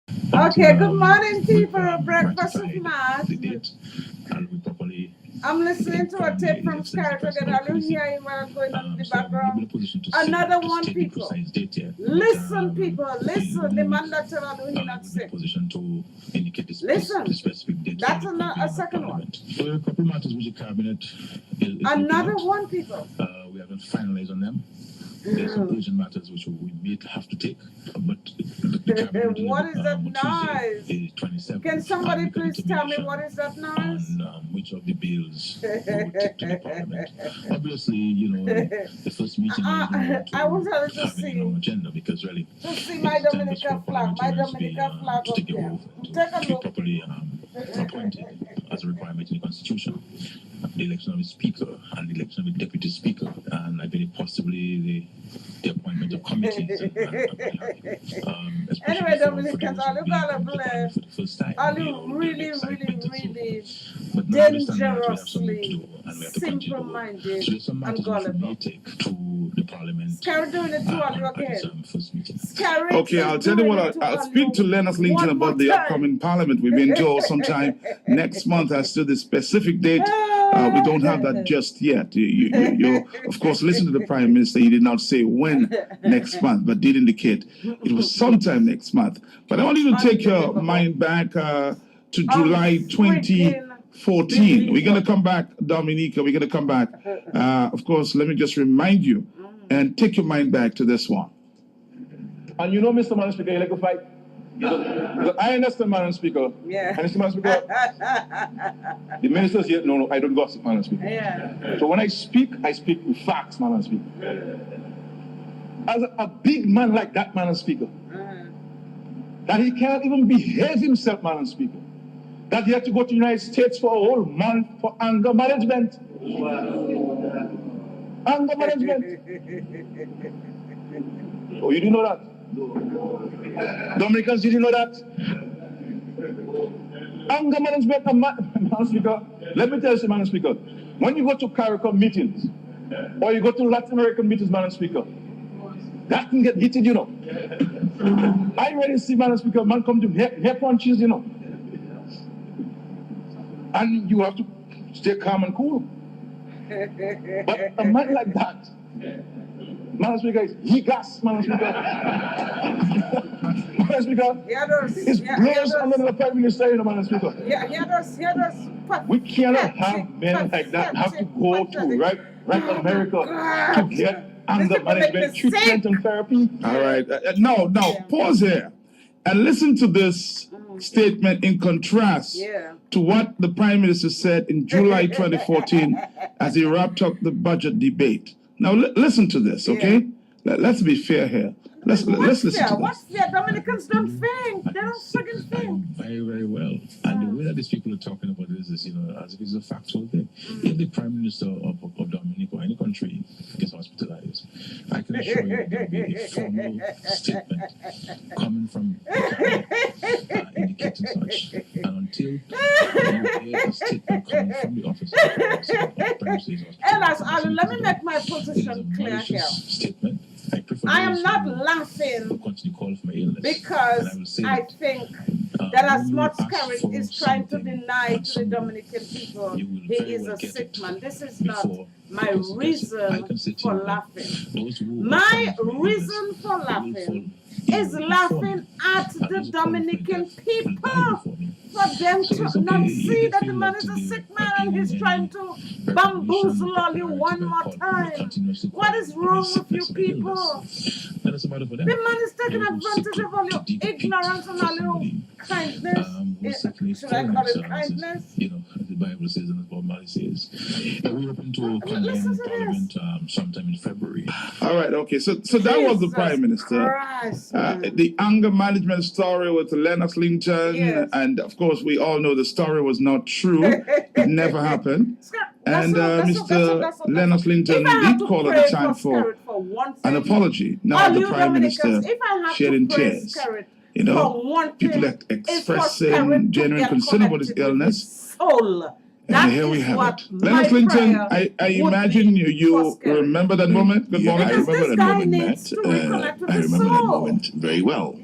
Okay, good morning, people. Breakfast with Matt. And we properly I'm listening to a tape from Scarlett again. Are you hearing what going on in the background? Another one, people. Listen, people. Listen. The man that tell us he's not sick. Position to indicate Listen. the specific date. That's a second one. So a couple matters which the cabinet is Another one, people. We haven't finalized on them. There's some urgent matters which we may have to take, but the cabinet what is that noise? Is 27. Can somebody please tell me what is that noise? On which of the bills we would take to the parliament. Obviously, you know, the first meeting I want her to see on agenda because really to see my Dominican flag, up here. Take a look. Properly appointed as a requirement in the constitution. The election of a speaker and the election of a deputy speaker, and I believe possibly the appointment of committees. Anyway, Dominicans, are you really dangerously simple-minded and gullible? Scary doing it to all you again. Okay, I'll tell you what, I'll speak to Leonard Linton about the upcoming parliament. We've been told sometime next month as to the specific date. We don't have that just yet. You of course, listen to the Prime Minister. He did not say when next month, but did indicate it was sometime next month. But I want you to take your mind back to July 2014. We're going to come back, Dominica. We're going to come back. Of course, let me just remind you and take your mind back to this one. And you know, Mr. Madam Speaker, you like a fight. I understand, Madam Speaker. Yeah. And Mr. Madam Speaker, the ministers here, no, I don't gossip, Madam Speaker. Yeah. So when I speak with facts, Madam Speaker. As a big man like that, Madam Speaker, that he can't even behave himself, Madam Speaker, that he had to go to the United States for a whole month for anger management. Anger management. Oh, you didn't know that? Dominicans, did you know that? Anger management, Madam Speaker. Let me tell you, Madam Speaker. When you go to CARICOM meetings, or you go to Latin American meetings, Madam Speaker, that can get heated, you know. I already see, Madam Speaker, man come to hair punches, you know. And you have to stay calm and cool. But a man like that, Madam Speaker, he gas, Madam Speaker. Madam Speaker, it's blows under the Prime Minister, you know, Madam Speaker. We cannot have men like that have to go to right America to get anger management treatment and therapy. All right. No, pause here. And listen to this statement in contrast to what the Prime Minister said in July 2014 as he wrapped up the budget debate. Now, listen to this, okay? Let's be fair here. Let's listen to this. What's fair? Dominicans don't think. They don't friggin' think. Very, very well. And the way that these people are talking about this is, you know, as if it's a factual thing. If the Prime Minister of Dominica or any country gets hospitalized, I can assure you there will be a formal statement coming from indicating such. And until you hear a statement coming from the office of the Prime Minister, Elas, let me make my position clear here. Statement. I am not laughing because I think that as much Carrick is trying to deny to the Dominican people he is a sick man. This is not my reason for laughing. My reason for laughing is laughing at the Dominican people for them to not see that the man is a sick man and he's trying to bamboozle you one more time. What is wrong with you people? The man is taking advantage of all your ignorance and all your kindness. Should I call it kindness? You know, the Bible says and Bob Marley says. We're open to Parliament sometime in February. All right, okay. So that was the Prime Minister. The anger management story with Leonard Linton, and of course we all know the story was not true. It never happened. And Mr. Leonard Linton did call at the time for an apology. Now the Prime Minister shed in tears. You know, people expressing genuine concern about his illness. And here we have it. Leonard Linton, I imagine you remember that moment? Good morning. I remember that moment. I remember that moment very well.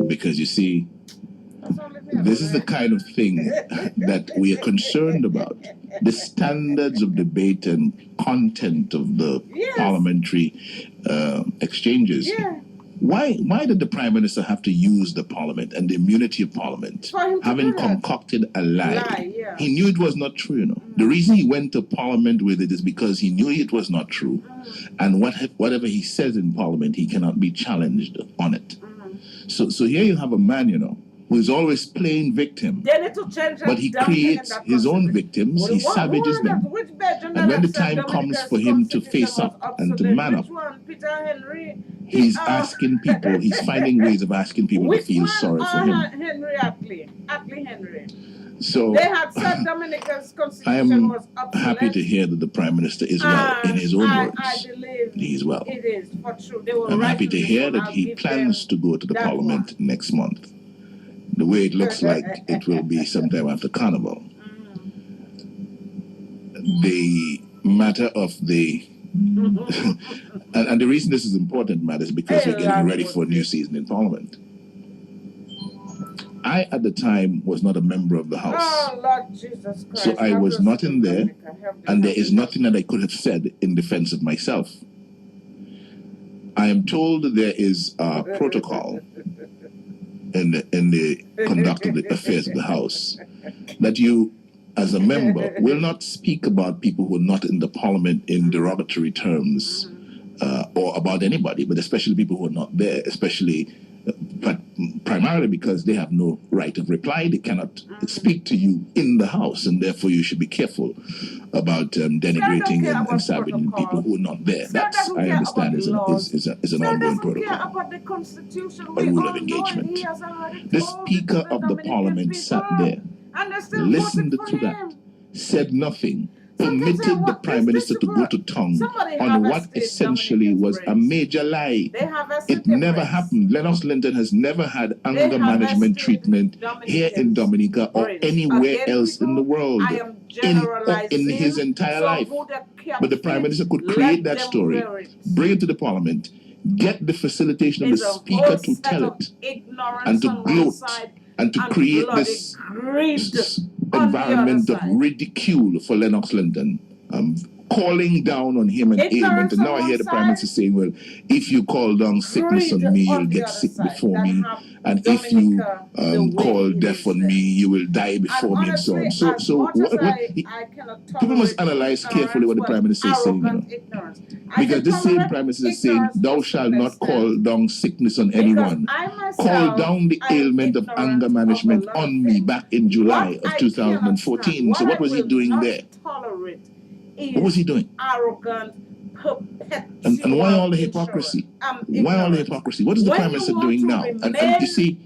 Because you see, This is the kind of thing that we are concerned about. The standards of debate and content of the parliamentary exchanges. Yeah. Why did the Prime Minister have to use the Parliament and the immunity of Parliament, having concocted a lie? He knew it was not true, you know. The reason he went to Parliament with it is because he knew it was not true. And whatever he says in Parliament, he cannot be challenged on it. So here you have a man, you know, who is always playing victim. But he creates his own victims, he savages them. And when the time comes for him to face up and to man up, he's asking people, he's finding ways of asking people to feel sorry for him. Henry. So they had said Dominica's I am constitution was obsolete. happy to hear that the Prime Minister is well, in his own words. I believe he's well. It is for true. They were I'm right happy to hear that he plans to go to the Parliament next month. The way it looks like it will be sometime after Carnival. The matter of the and the reason this is important, Matt, is because we're getting ready for a new season in Parliament. I, at the time, was not a member of the House. Oh, Lord Jesus Christ. So I was not in there, and there is nothing that I could have said in defense of myself. I am told that there is a protocol in the conduct of the affairs of the House that you, as a member, will not speak about people who are not in the Parliament in derogatory terms, or about anybody, but especially people who are not there, especially but primarily because they have no right of reply. They cannot speak to you in the House, and therefore you should be careful about denigrating and savaging people who are not there. That, I understand, is an ongoing protocol, a rule of engagement. The Speaker of the Parliament sat there, listened to that, said nothing, permitted the Prime Minister to go to tongue on what essentially was a major lie. It never happened. Lennox Linton has never had anger management treatment here in Dominica or anywhere else in the world in his entire life. But the Prime Minister could create that story, bring it to the Parliament, get the facilitation of the Speaker to tell it, and to gloat and to create this environment of ridicule for Lennox Linton, calling down on him and ailment. And now I hear the Prime Minister saying, well, if you call down sickness on me, you'll get sick before me. And if you call death on me, you will die before me, and so on. So people must analyze carefully what the Prime Minister is saying. You know? Because this same Prime Minister is saying, thou shalt not call down sickness on anyone. Call down the ailment of anger management on me back in July of 2014. So what was he doing there? What was he doing? Arrogant, and why all the hypocrisy? Why all the hypocrisy? What is the Prime Minister doing now? And you see,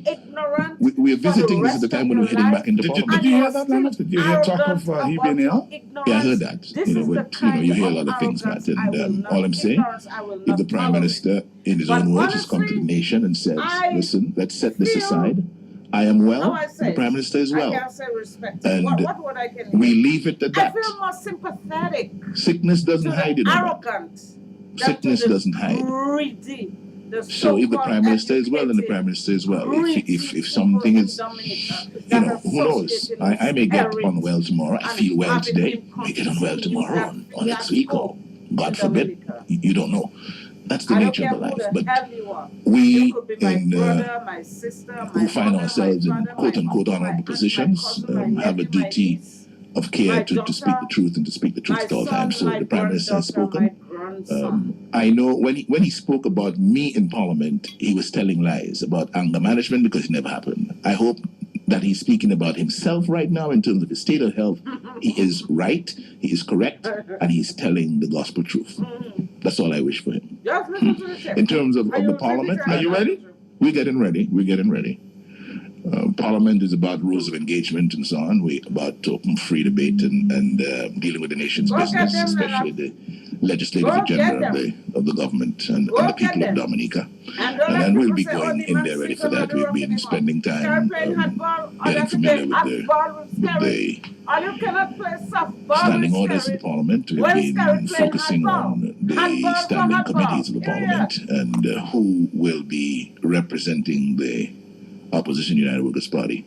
we are visiting this at the time when we're heading back into Parliament. Did you hear that, Lennox? Did you hear talk of he being ill? Yeah, I heard that. You hear a lot of things, Matt. And all I'm saying, if the Prime Minister, in his own words, has come to the nation and says, listen, let's set this aside. I am well, the Prime Minister is well. And we leave it at that. I feel more sympathetic. Sickness doesn't hide it. Arrogant. Sickness doesn't hide. Greedy. So if the Prime Minister is well, then the Prime Minister is well. If something is, who knows? I may get unwell tomorrow. I feel well today. I may get unwell tomorrow or next week, or God forbid. You don't know. That's the nature of the life. But we who find ourselves in quote-unquote honorable positions have a duty of care to speak the truth and to speak the truth at all times. So the Prime Minister has spoken. I know when he spoke about me in Parliament, he was telling lies about anger management because it never happened. I hope that he's speaking about himself right now in terms of his state of health. He is right, he is correct, and he's telling the gospel truth. That's all I wish for him. In terms of the Parliament, are you ready? We're getting ready. We're getting ready. Parliament is about rules of engagement and so on. We're about open, free debate and dealing with the nation's business, especially the legislative agenda of the government and the people of Dominica. And then we'll be going in there ready for that. We've been spending time getting familiar with the standing orders of the Parliament. We've been focusing on the standing committees of the Parliament and who will be representing the Opposition United Workers' Party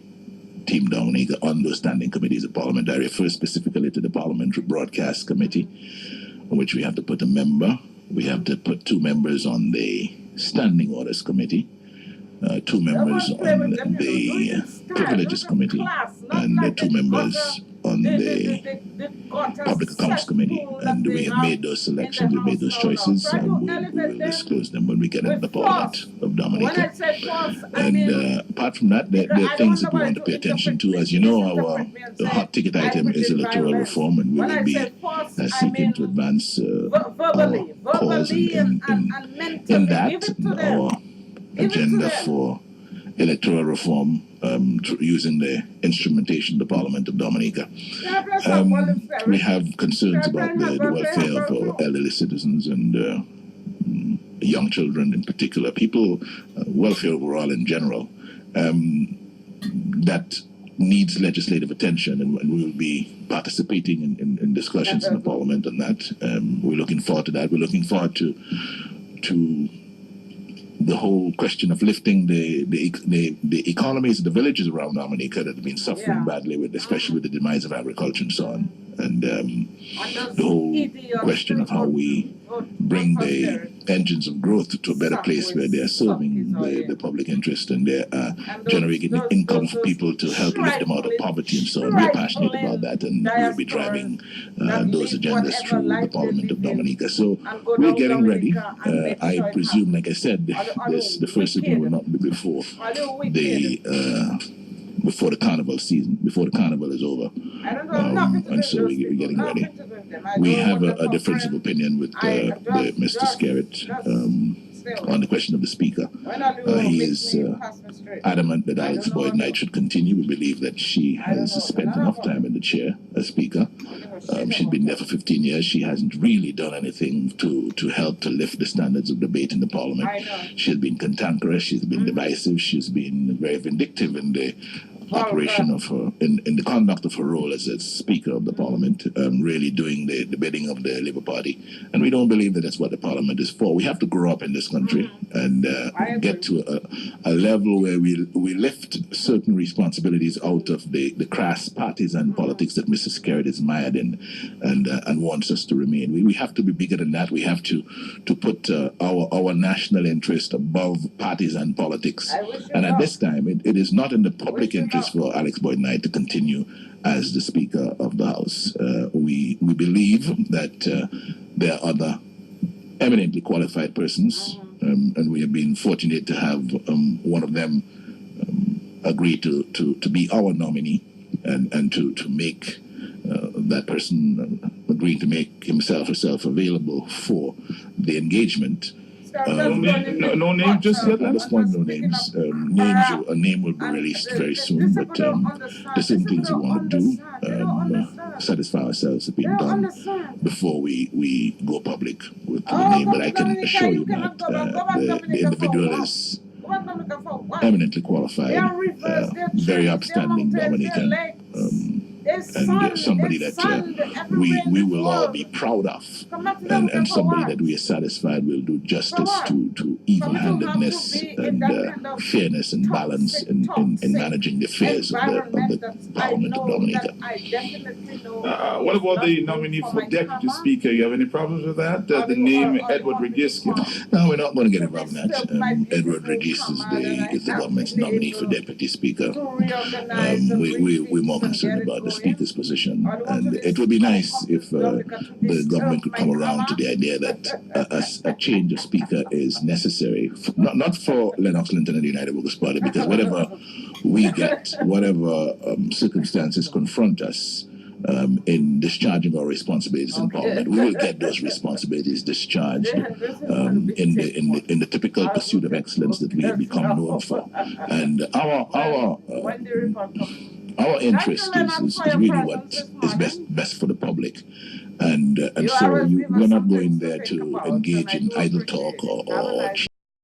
Team Dominica on those standing committees of Parliament. I refer specifically to the Parliamentary Broadcast Committee, on which we have to put a member. We have to put 2 members on the Standing Orders Committee, 2 members on the Privileges Committee, and 2 members on the Public Accounts Committee. And we have made those selections, we made those choices, and we will disclose them when we get into the Parliament of Dominica. And apart from that, there are things that we want to pay attention to. As you know, our hot ticket item is electoral reform, and we will be seeking to advance our cause in that, our agenda for electoral reform, using the instrumentation of the Parliament of Dominica. We have concerns about the welfare of our elderly citizens and young children in particular, people, welfare overall in general, that needs legislative attention, and we will be participating in discussions in the Parliament on that. We're looking forward to that. We're looking forward to the whole question of lifting the economies of the villages around Dominica that have been suffering badly, especially with the demise of agriculture and so on. And the whole question of how we bring the engines of growth to a better place where they are serving the public interest and they are generating income for people to help lift them out of poverty and so on. We're passionate about that, and we'll be driving those agendas through the Parliament of Dominica. So we're getting ready. I presume, like I said, the first sitting will not be before the carnival season, before the carnival is over. And so we're getting ready. We have a difference of opinion with Mr. Skerritt on the question of the Speaker. He is adamant that Alex Boyd Knight should continue. We believe that she has spent enough time in the chair as Speaker. She's been there for 15 years. She hasn't really done anything to help to lift the standards of debate in the Parliament. She's been cantankerous, she's been divisive, she's been very vindictive in the operation of her, in the conduct of her role as Speaker of the Parliament, really doing the bidding of the Labour Party. And we don't believe that that's what the Parliament is for. We have to grow up in this country and get to a level where we lift certain responsibilities out of the crass partisan politics that Mrs. Skerritt is mired in and wants us to remain. We have to be bigger than that. We have to put our national interest above partisan politics. And at this time, it is not in the public interest for Alex Boyd Knight to continue as the Speaker of the House. We believe that there are other eminently qualified persons, and we have been fortunate to have one of them agree to be our nominee and to make that person agree to make himself or herself available for the engagement. No name just yet? At this point, no names. A name will be released very soon, but there's certain things we want to do, satisfy ourselves have been done before we go public with the name. But I can assure you that the individual is eminently qualified, very upstanding Dominican, and somebody that we will all be proud of, and somebody that we are satisfied will do justice to even-handedness and fairness and balance in managing the affairs of the Parliament of Dominica. What about the nominee for Deputy Speaker? You have any problems with that? The name Edward Regis? No, we're not going to get involved in that. Edward Regis is the government's nominee for Deputy Speaker. We're more concerned about the Speaker's position, and it would be nice if the government could come around to the idea that a change of Speaker is necessary, not for Lennox Linton and the United Workers' Party, because whatever we get, whatever circumstances confront us in discharging our responsibilities in Parliament, we will get those responsibilities discharged in the typical pursuit of excellence that we have become known for. And our interest is really what is best for the public. And so we're not going there to engage in idle talk or